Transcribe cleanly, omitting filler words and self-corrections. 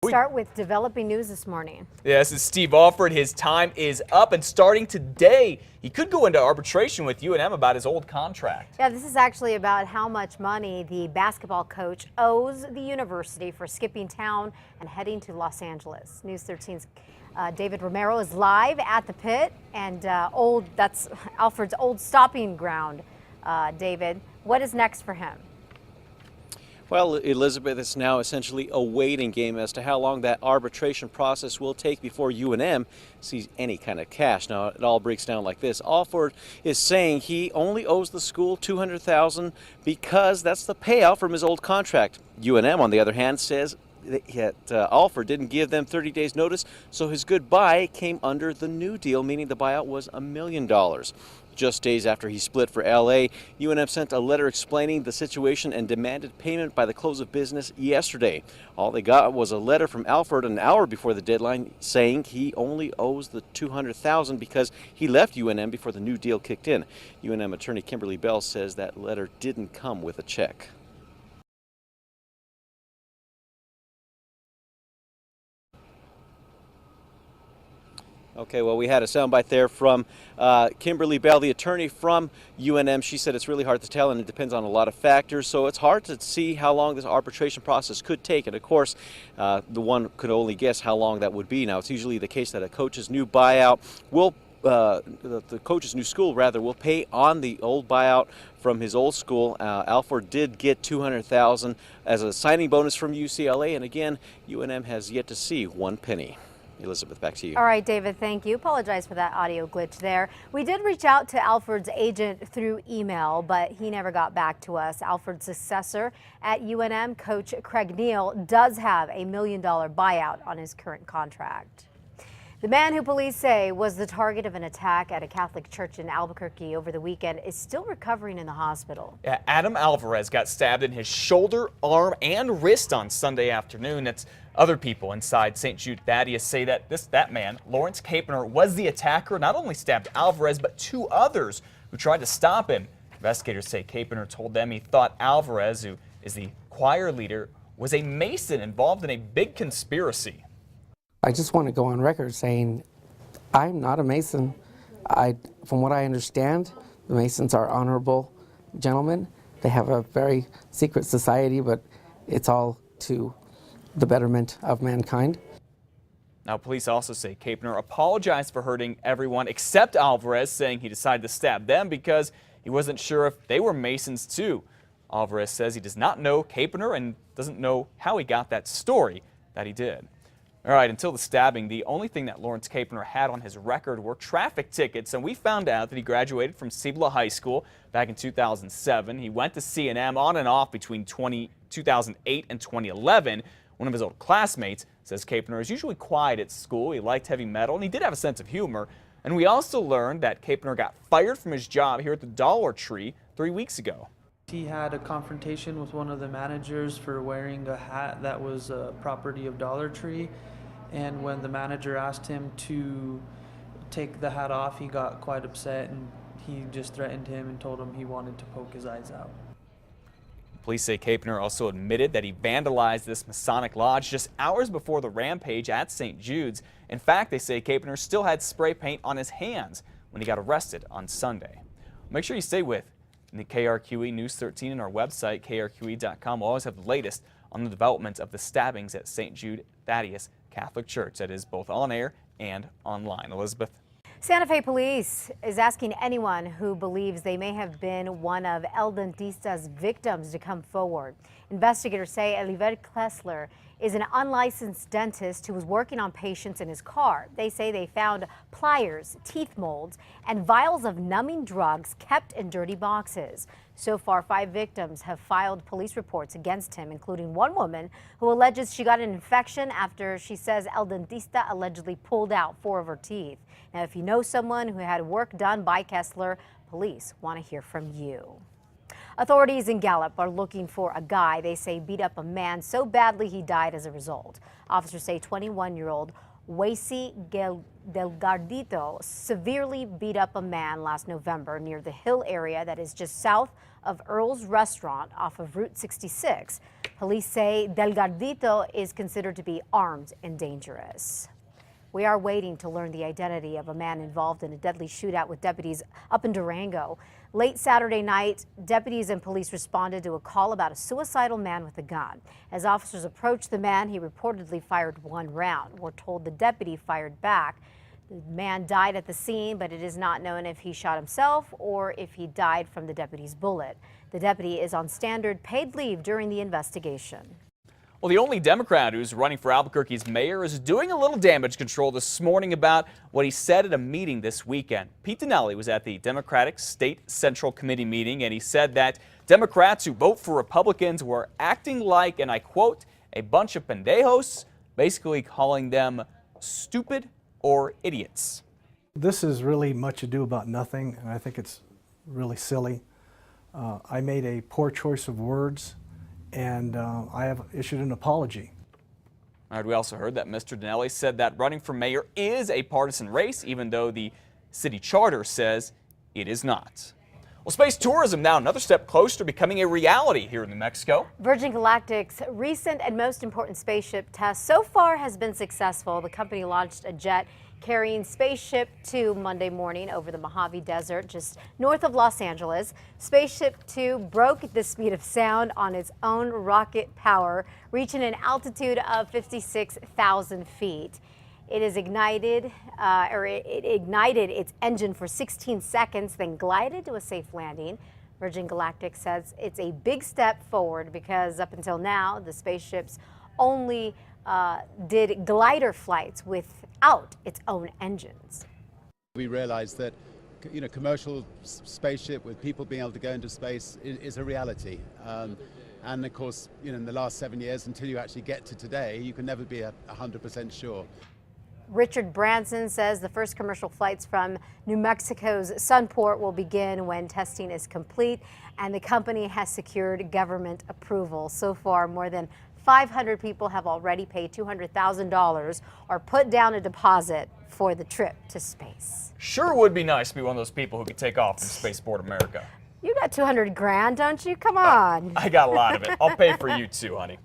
start with developing news this morning. Yeah, this is Steve Alford. His time is up, and starting today, he could go into arbitration with UNM about his old contract. Yeah, this is actually about how much money the basketball coach owes the university for skipping town and heading to Los Angeles. News 13's David Romero is live at the pit, and that's Alford's old stopping ground. David, what is next for him? Well, Elizabeth, it's now essentially a waiting game as to how long that arbitration process will take before UNM sees any kind of cash. Now, it all breaks down like this. Alford is saying he only owes the school $200,000 because that's the payout from his old contract. UNM, on the other hand, says that Alford didn't give them 30 days notice, so his goodbye came under the new deal, meaning the buyout was $1 million. Just days after he split for LA, UNM sent a letter explaining the situation and demanded payment by the close of business yesterday. All they got was a letter from Alford an hour before the deadline saying he only owes the $200,000 because he left UNM before the new deal kicked in. UNM attorney Kimberly Bell says that letter didn't come with a check. Okay, well, we had a soundbite there from Kimberly Bell, the attorney from UNM. She said it's really hard to tell and it depends on a lot of factors, so it's hard to see how long this arbitration process could take. And of course, the one could only guess how long that would be. Now, it's usually the case that a coach's new buyout will the coach's new school will pay on the old buyout from his old school. Alford did get $200,000 as a signing bonus from UCLA, and again, UNM has yet to see one penny. Elizabeth, back to you. All right, David, thank you. Apologize for that audio glitch there. We did reach out to Alford's agent through email, but he never got back to us. Alford's successor at UNM, Coach Craig Neal, does have a $1 million buyout on his current contract. The man who police say was the target of an attack at a Catholic church in Albuquerque over the weekend is still recovering in the hospital. Yeah, Adam Alvarez got stabbed in his shoulder, arm, and wrist on Sunday afternoon. That's other people inside St. Jude Thaddeus say that that man, Lawrence Capener, was the attacker. Not only stabbed Alvarez, but two others who tried to stop him. Investigators say Capener told them he thought Alvarez, who is the choir leader, was a Mason involved in a big conspiracy. I just want to go on record saying I'm not a Mason. From what I understand, the Masons are honorable gentlemen. They have a very secret society, but it's all to the betterment of mankind. Now, police also say Capener apologized for hurting everyone except Alvarez, saying he decided to stab them because he wasn't sure if they were Masons too. Alvarez says he does not know Capener and doesn't know how he got that story that he did. All right, until the stabbing, the only thing that Lawrence Capener had on his record were traffic tickets, and we found out that he graduated from Cibola High School back in 2007. He went to C&M on and off between 2008 and 2011. One of his old classmates says Capener is usually quiet at school. He liked heavy metal, and he did have a sense of humor. And we also learned that Capener got fired from his job here at the Dollar Tree 3 weeks ago. He had a confrontation with one of the managers for wearing a hat that was a property of Dollar Tree. And when the manager asked him to take the hat off, he got quite upset and he just threatened him and told him he wanted to poke his eyes out. Police say Capener also admitted that he vandalized this Masonic lodge just hours before the rampage at St. Jude's. In fact, they say Capener still had spray paint on his hands when he got arrested on Sunday. Make sure you stay with the KRQE News 13 and our website, krqe.com. We'll always have the latest on the development of the stabbings at St. Jude Thaddeus Catholic Church that is both on air and online. Elizabeth. Santa Fe Police is asking anyone who believes they may have been one of El Dentista's victims to come forward. Investigators say Eliver Klessler is an unlicensed dentist who was working on patients in his car. They say they found pliers, teeth molds, and vials of numbing drugs kept in dirty boxes. So far, 5 victims have filed police reports against him, including one woman who alleges she got an infection after she says El Dentista allegedly pulled out 4 of her teeth. Now, if you know someone who had work done by Kessler, police want to hear from you. Authorities in Gallup are looking for a guy they say beat up a man so badly he died as a result. Officers say 21-year-old Wacy Delgadito severely beat up a man last November near the Hill area that is just south of Earl's Restaurant off of Route 66. Police say Delgadito is considered to be armed and dangerous. We are waiting to learn the identity of a man involved in a deadly shootout with deputies up in Durango. Late Saturday night, deputies and police responded to a call about a suicidal man with a gun. As officers approached the man, he reportedly fired one round. We're told the deputy fired back. The man died at the scene, but it is not known if he shot himself or if he died from the deputy's bullet. The deputy is on standard paid leave during the investigation. Well, the only Democrat who's running for Albuquerque's mayor is doing a little damage control this morning about what he said at a meeting this weekend. Pete Donnelly was at the Democratic State Central Committee meeting, and he said that Democrats who vote for Republicans were acting like, and I quote, a bunch of pendejos, basically calling them stupid or idiots. This is really much ado about nothing, and I think it's really silly. I made a poor choice of words, and I have issued an apology. All right, we also heard that Mr. Donnelly said that running for mayor is a partisan race, even though the city charter says it is not. Well, space tourism now another step closer to becoming a reality here in New Mexico. Virgin Galactic's recent and most important spaceship test so far has been successful. The company launched a jet carrying Spaceship 2 Monday morning over the Mojave Desert just north of Los Angeles. Spaceship 2 broke the speed of sound on its own rocket power, reaching an altitude of 56,000 feet. It ignited its engine for 16 seconds, then glided to a safe landing. Virgin Galactic says it's a big step forward because up until now, the spaceships only did glider flights without its own engines. We realized that, commercial spaceship with people being able to go into space is a reality. And of course, in the last 7 years, until you actually get to today, you can never be 100% sure. Richard Branson says the first commercial flights from New Mexico's Sunport will begin when testing is complete, and the company has secured government approval. So far, more than 500 people have already paid $200,000 or put down a deposit for the trip to space. Sure would be nice to be one of those people who could take off from Spaceport America. You got 200 grand, don't you? Come on. I got a lot of it. I'll pay for you too, honey.